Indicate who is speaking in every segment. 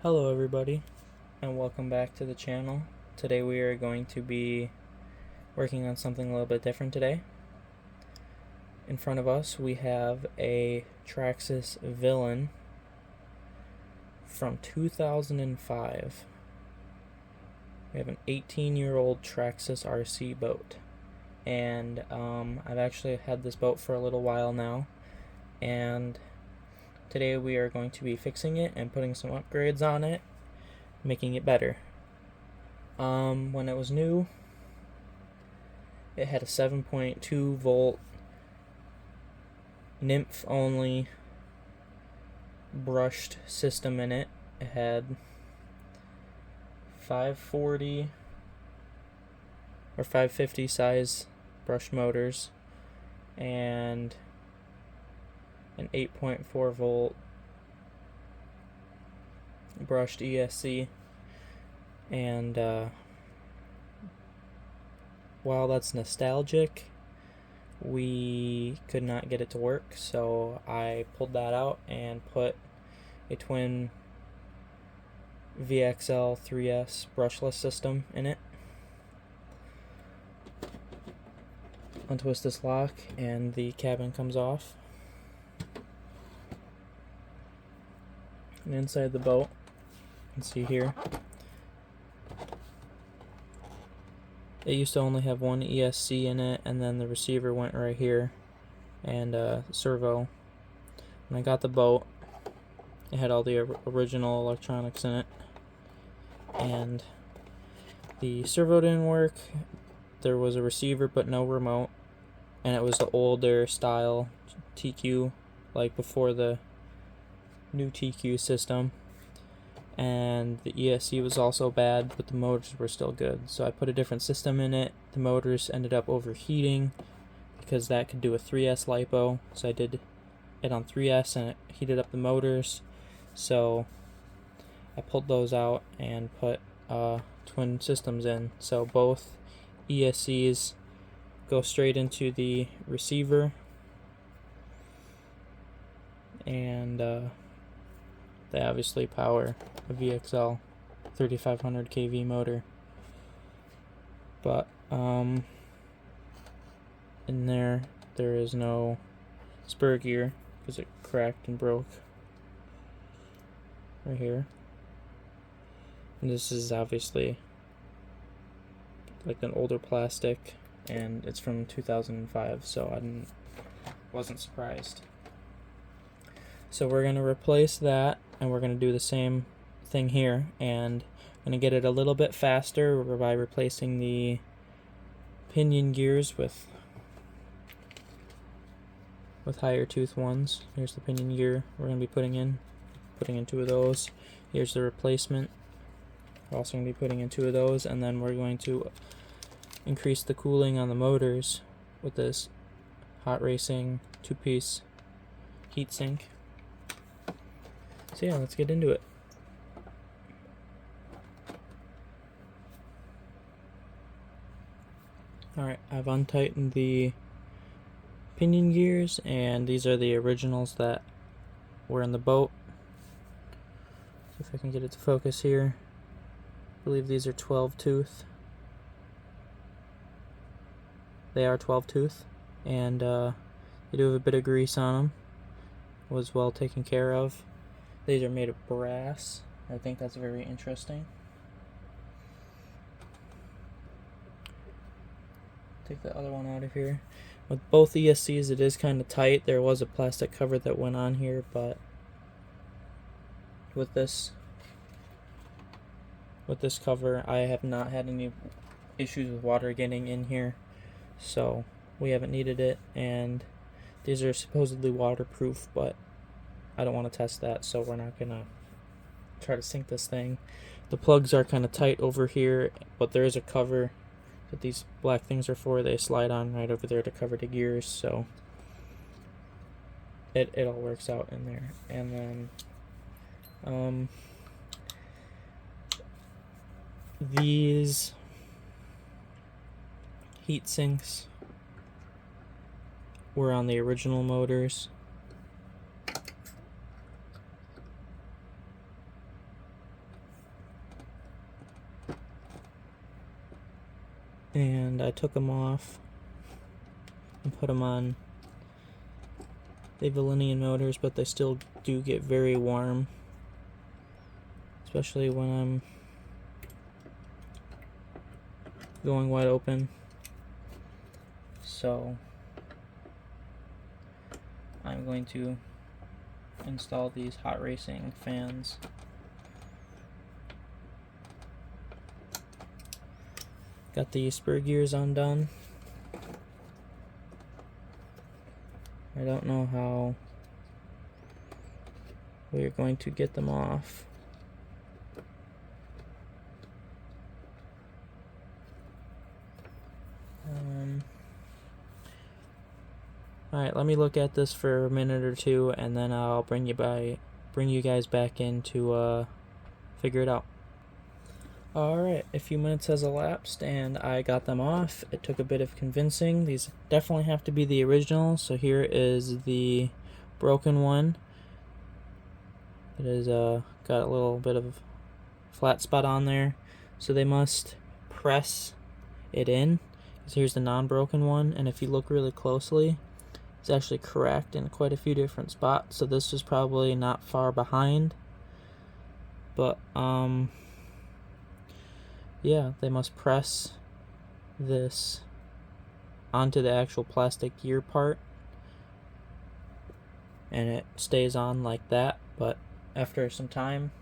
Speaker 1: Hello everybody, and welcome back to the channel. Today we are going to be working on something a little bit different today. In front of us we have a Traxxas Villian from 2005. We have an 18-year-old Traxxas RC boat, and I've actually had this boat for a little while now, and today we are going to be fixing it and putting some upgrades on it, making it better. When it was new, it had a 7.2 volt nymph only brushed system in it. It had 540 or 550 size brushed motors and an 8.4 volt brushed ESC, and while that's nostalgic, we could not get it to work, so I pulled that out and put a twin VXL 3S brushless system in it. Untwist this lock and the cabin comes off. And inside the boat, you can see here, it used to only have one ESC in it, and then the receiver went right here, and servo. When I got the boat, it had all the original electronics in it, and the servo didn't work. There was a receiver but no remote, and it was the older style TQ, like before the new TQ system, and the ESC was also bad, but the motors were still good. So I put a different system in it. The motors ended up overheating because that could do a 3S lipo, so I did it on 3S and it heated up the motors. So I pulled those out and put twin systems in, so both ESCs go straight into the receiver, and they obviously power a VXL 3500 kV motor. But in there is no spur gear because it cracked and broke right here. And this is obviously like an older plastic, and it's from 2005, so I wasn't surprised. So we're going to replace that, and we're going to do the same thing here, and I'm going to get it a little bit faster by replacing the pinion gears with higher tooth ones. Here's the pinion gear we're going to be putting in two of those. Here's the replacement. We're also going to be putting in two of those, and then we're going to increase the cooling on the motors with this hot racing 2-piece heatsink. So yeah, let's get into it. Alright, I've untightened the pinion gears, and these are the originals that were in the boat. See if I can get it to focus here. I believe these are 12 tooth. They are 12 tooth, and they do have a bit of grease on them. Was well taken care of. These are made of brass. I think that's very interesting. Take the other one out of here. With both ESCs, it is kind of tight. There was a plastic cover that went on here, but with this cover, I have not had any issues with water getting in here, so we haven't needed it. And these are supposedly waterproof, but I don't want to test that, so we're not gonna try to sink this thing. The plugs are kind of tight over here, but there is a cover that these black things are for. They slide on right over there to cover the gears, so it all works out in there. And then these heat sinks were on the original motors. and I took them off and put them on the Villian motors, but they still do get very warm, especially when I'm going wide open. So I'm going to install these hot racing fans. Got the spur gears undone. I don't know how we're going to get them off. Alright, let me look at this for a minute or two, and then I'll bring you guys back in to figure it out. Alright, a few minutes has elapsed and I got them off. It took a bit of convincing. These definitely have to be the original, so here is the broken one. It is got a little bit of flat spot on there, so they must press it in. So here's the non-broken one, and if you look really closely, it's actually cracked in quite a few different spots, so this is probably not far behind. But yeah, they must press this onto the actual plastic gear part, and it stays on like that, but after some time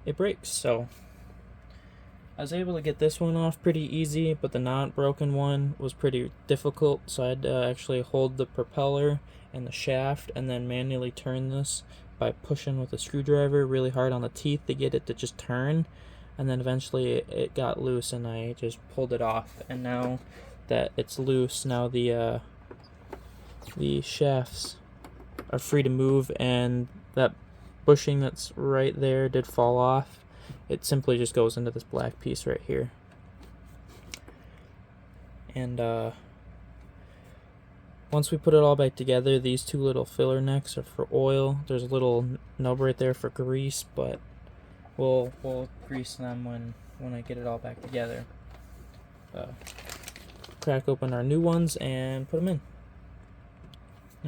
Speaker 1: it breaks. So I was able to get this one off pretty easy, but the not broken one was pretty difficult, so I had to actually hold the propeller and the shaft and then manually turn this by pushing with a screwdriver really hard on the teeth to get it to just turn. And then eventually it got loose and I just pulled it off, and now that it's loose, now the shafts are free to move, and that bushing that's right there did fall off. It simply just goes into this black piece right here. And once we put it all back together, these two little filler necks are for oil. There's a little nub right there for grease, but we'll grease them when I get it all back together. Crack open our new ones and put them in.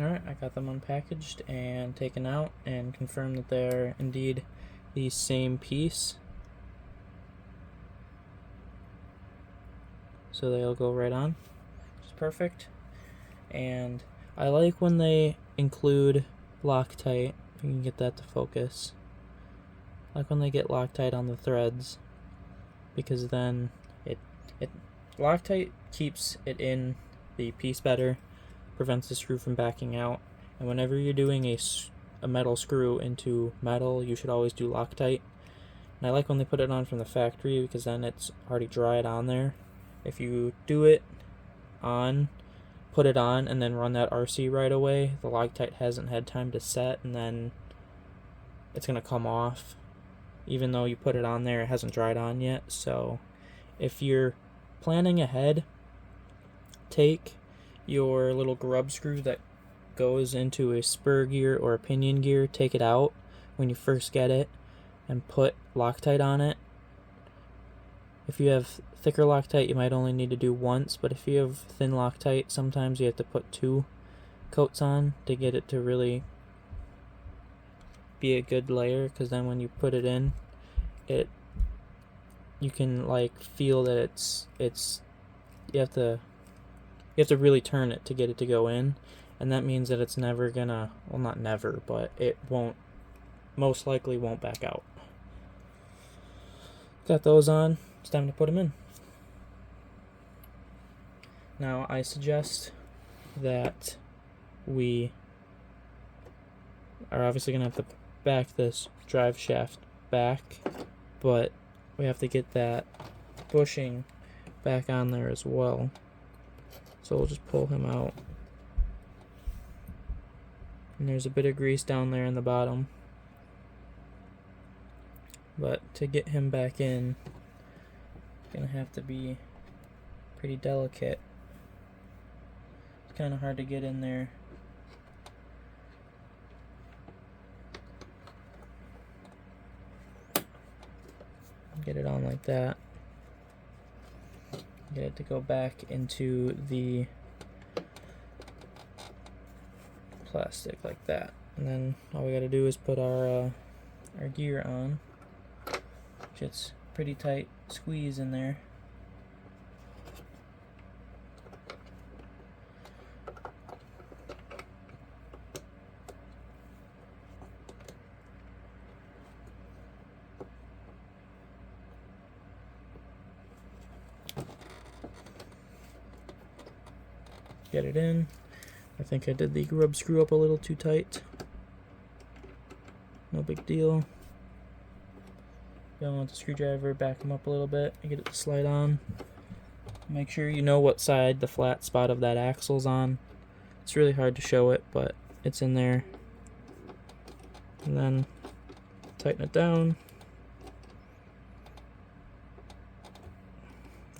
Speaker 1: Alright, I got them unpackaged and taken out and confirmed that they're indeed the same piece. So they'll go right on, which is perfect. And I like when they include Loctite, if you can get that to focus. I like when they get Loctite on the threads, because then Loctite keeps it in the piece better, prevents the screw from backing out, and whenever you're doing a metal screw into metal, you should always do Loctite. And I like when they put it on from the factory, because then it's already dried on there. If you do it on, put it on, and then run that RC right away, the Loctite hasn't had time to set, and then it's going to come off. Even though you put it on there, it hasn't dried on yet. So if you're planning ahead, take your little grub screw that goes into a spur gear or a pinion gear, take it out when you first get it, and put Loctite on it. If you have thicker Loctite, you might only need to do once, but if you have thin Loctite, sometimes you have to put 2 coats on to get it to really be a good layer, because then when you put it in, you can like feel that it's you have to really turn it to get it to go in, and that means that it's never gonna, well, not never, but it most likely won't back out. Got those on. It's time to put them in. Now I suggest that we are obviously gonna have to back this drive shaft back, but we have to get that bushing back on there as well. So we'll just pull him out. And there's a bit of grease down there in the bottom. But to get him back in, it's gonna have to be pretty delicate. It's kind of hard to get in there. Get it on like that. get it to go back into the plastic like that. And then all we gotta do is put our gear on, which it's pretty tight squeeze in there. Get it in. I think I did the rub screw up a little too tight. No big deal. Go on with the screwdriver, back them up a little bit, and get it to slide on. Make sure you know what side the flat spot of that axle's on. It's really hard to show it, but it's in there. And then tighten it down.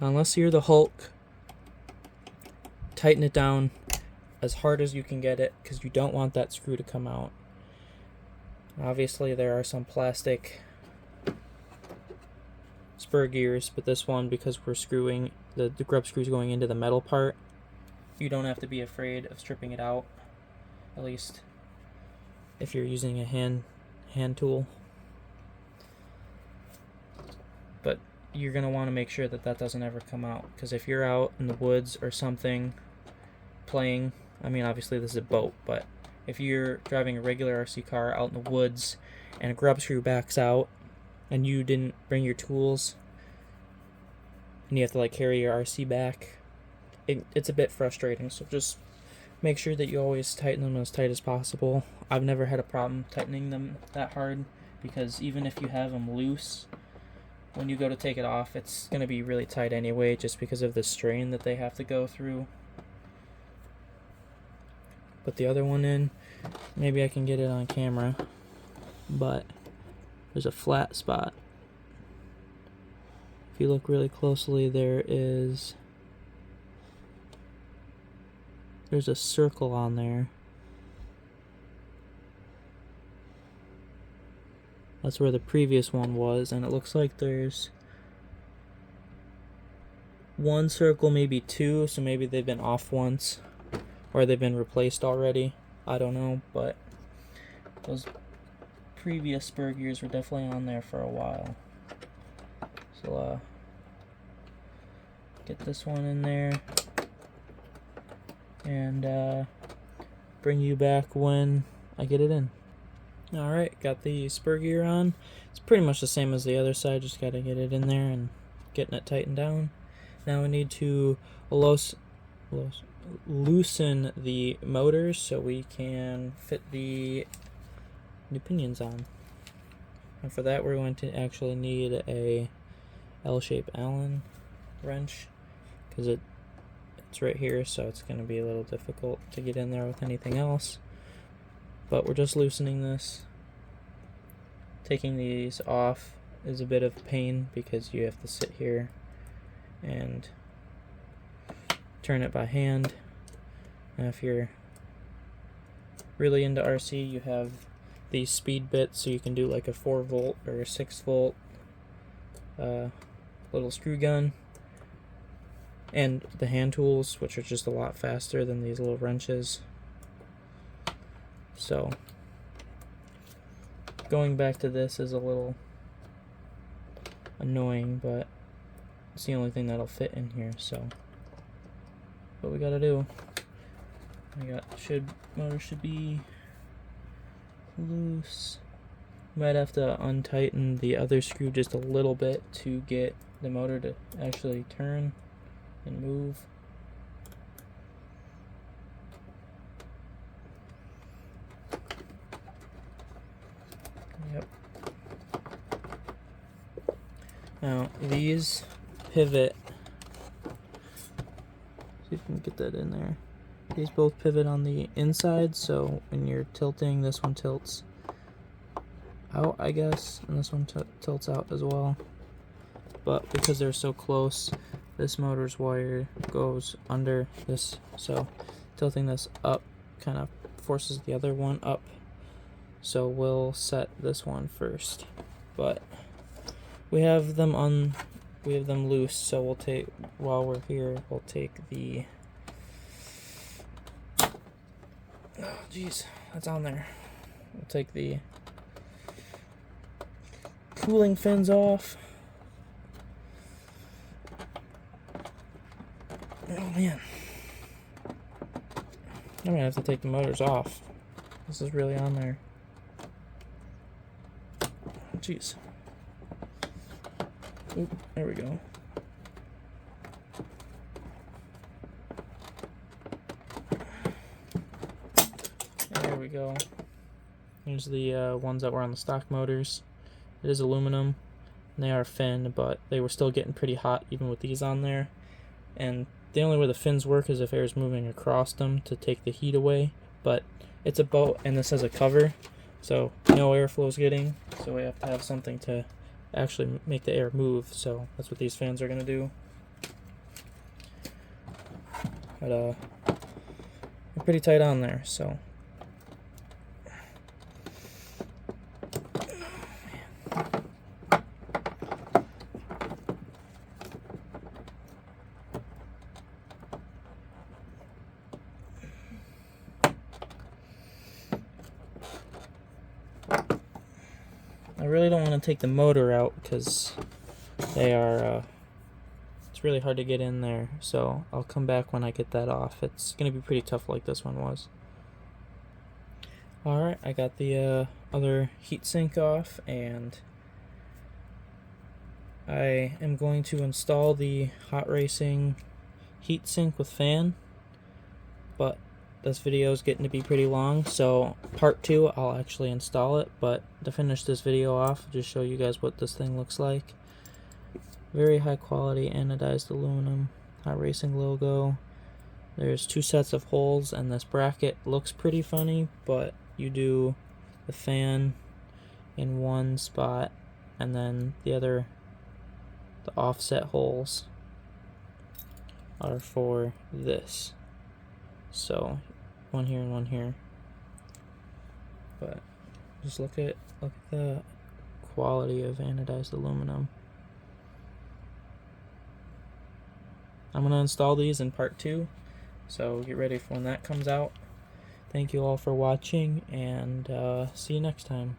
Speaker 1: Unless you're the Hulk, tighten it down as hard as you can get it, because you don't want that screw to come out. Obviously there are some plastic spur gears, but this one, because we're screwing the grub screws going into the metal part, you don't have to be afraid of stripping it out, at least if you're using a hand tool. But you're going to want to make sure that that doesn't ever come out, because if you're out in the woods or something playing, I mean obviously this is a boat, but if you're driving a regular RC car out in the woods and a grub screw backs out and you didn't bring your tools and you have to like carry your RC back, it's a bit frustrating. So just make sure that you always tighten them as tight as possible. I've never had a problem tightening them that hard, because even if you have them loose, when you go to take it off, it's going to be really tight anyway, just because of the strain that they have to go through. Put the other one in. Maybe I can get it on camera, but there's a flat spot. If you look really closely, there's a circle on there. That's where the previous one was, and it looks like there's one circle, maybe two, so maybe they've been off once, or they've been replaced already. I don't know, but those previous spur gears were definitely on there for a while. So get this one in there and bring you back when I get it in. Alright, got the spur gear on. It's pretty much the same as the other side, just gotta get it in there and getting it tightened down. Now we need to loosen the motors so we can fit the new pinions on. And for that we're going to actually need a L-shaped Allen wrench, because it's right here, so it's going to be a little difficult to get in there with anything else. But we're just loosening this. Taking these off is a bit of pain because you have to sit here and turn it by hand. Now if you're really into RC, you have these speed bits, so you can do like a 4-volt or a 6-volt little screw gun, and the hand tools, which are just a lot faster than these little wrenches. So going back to this is a little annoying, but it's the only thing that'll fit in here. So what we gotta do, motor should be loose. Might have to untighten the other screw just a little bit to get the motor to actually turn and move. Yep. Now these pivot. See if we can get that in there. These both pivot on the inside, so when you're tilting, this one tilts out, I guess, and this one tilts out as well. But because they're so close, this motor's wire goes under this, so tilting this up kind of forces the other one up. So we'll set this one first. But we have them we have them loose, so we'll take, while we're here, we'll take the, oh jeez, that's on there. We'll take the cooling fins off. Oh man, I'm gonna have to take the motors off. This is really on there. Jeez. Oop, there we go. There we go. Here's the ones that were on the stock motors. It is aluminum, and they are fin, but they were still getting pretty hot even with these on there. And the only way the fins work is if air is moving across them to take the heat away. But it's a boat, and this has a cover, so no airflow is getting. So we have to have something to actually make the air move. So that's what these fans are gonna do. But they're pretty tight on there, so. I really don't want to take the motor out because they are, it's really hard to get in there, so I'll come back when I get that off. It's going to be pretty tough like this one was. Alright, I got the other heatsink off, and I am going to install the Hot Racing heatsink with fan, but this video is getting to be pretty long, so part 2 I'll actually install it, but to finish this video off, I'll just show you guys what this thing looks like. Very high quality anodized aluminum, Hot Racing logo. There's 2 sets of holes, and this bracket looks pretty funny, but you do the fan in one spot, and then the offset holes are for this. So one here and one here. But just look at the quality of anodized aluminum. I'm gonna install these in part 2, so get ready for when that comes out. Thank you all for watching, and see you next time.